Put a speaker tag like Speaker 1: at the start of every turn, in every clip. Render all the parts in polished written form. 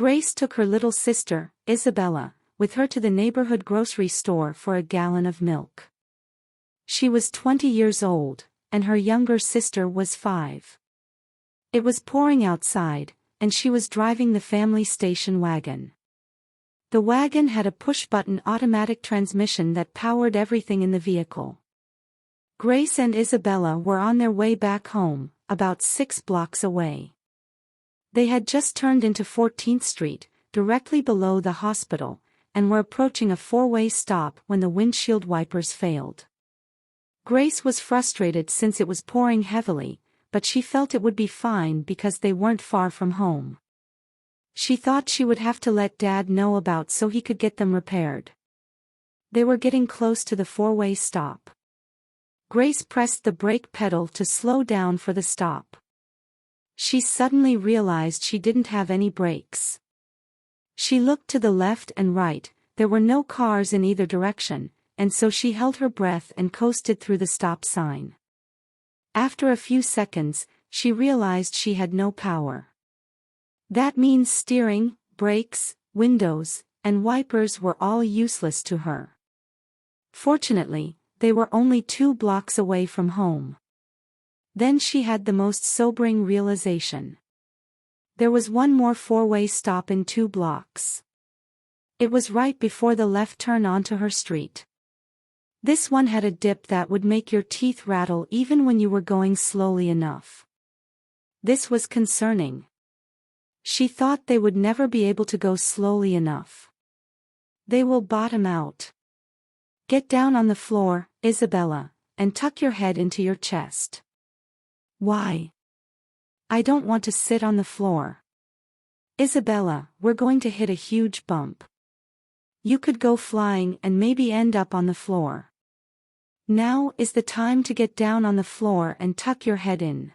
Speaker 1: Grace took her little sister, Isabella, with her to the neighborhood grocery store for a gallon of milk. She was 20 years old, and her younger sister was 5. It was pouring outside, and she was driving the family station wagon. The wagon had a push-button automatic transmission that powered everything in the vehicle. Grace and Isabella were on their way back home, about 6 blocks away. They had just turned into 14th Street, directly below the hospital, and were approaching a 4-way stop when the windshield wipers failed. Grace was frustrated since it was pouring heavily, but she felt it would be fine because they weren't far from home. She thought she would have to let Dad know about so he could get them repaired. They were getting close to the 4-way stop. Grace pressed the brake pedal to slow down for the stop. She suddenly realized she didn't have any brakes. She looked to the left and right, there were no cars in either direction, and so she held her breath and coasted through the stop sign. After a few seconds, she realized she had no power. That means steering, brakes, windows, and wipers were all useless to her. Fortunately, they were only 2 blocks away from home. Then she had the most sobering realization. There was one more 4-way stop in 2 blocks. It was right before the left turn onto her street. This one had a dip that would make your teeth rattle even when you were going slowly enough. This was concerning. She thought they would never be able to go slowly enough. They will bottom out. Get down on the floor, Isabella, and tuck your head into your chest. Why? I don't want to sit on the floor. Isabella, we're going to hit a huge bump. You could go flying and maybe end up on the floor. Now is the time to get down on the floor and tuck your head in.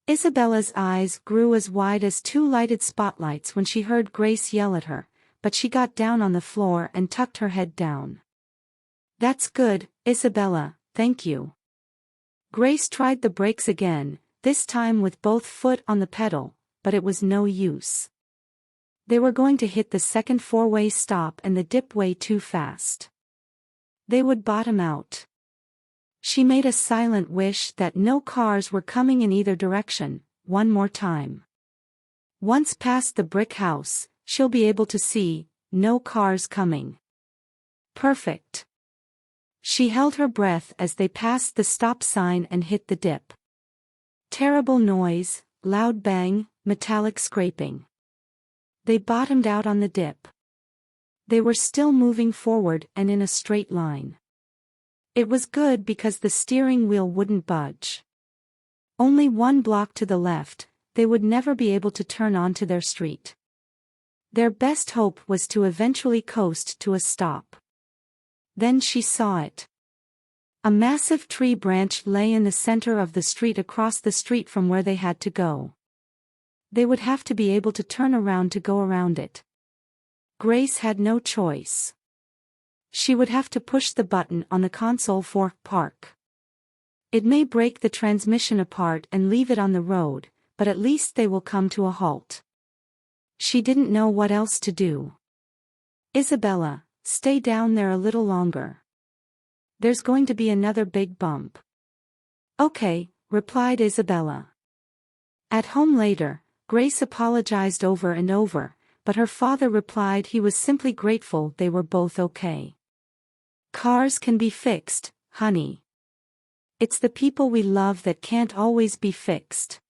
Speaker 1: Isabella's eyes grew as wide as 2 lighted spotlights when she heard Grace yell at her, but she got down on the floor and tucked her head down. That's good, Isabella, thank you. Grace tried the brakes again, this time with both foot on the pedal, but it was no use. They were going to hit the second 4-way stop and the dip way too fast. They would bottom out. She made a silent wish that no cars were coming in either direction, one more time. Once past the brick house, she'll be able to see, no cars coming. Perfect. She held her breath as they passed the stop sign and hit the dip. Terrible noise, loud bang, metallic scraping. They bottomed out on the dip. They were still moving forward and in a straight line. It was good because the steering wheel wouldn't budge. Only 1 block to the left, they would never be able to turn onto their street. Their best hope was to eventually coast to a stop. Then she saw it. A massive tree branch lay in the center of the street across the street from where they had to go. They would have to be able to turn around to go around it. Grace had no choice. She would have to push the button on the console for park. It may break the transmission apart and leave it on the road, but at least they will come to a halt. She didn't know what else to do. Isabella, stay down there a little longer. There's going to be another big bump. Okay, replied Isabella. At home later, Grace apologized over and over, but her father replied he was simply grateful they were both okay. Cars can be fixed, honey. It's the people we love that can't always be fixed.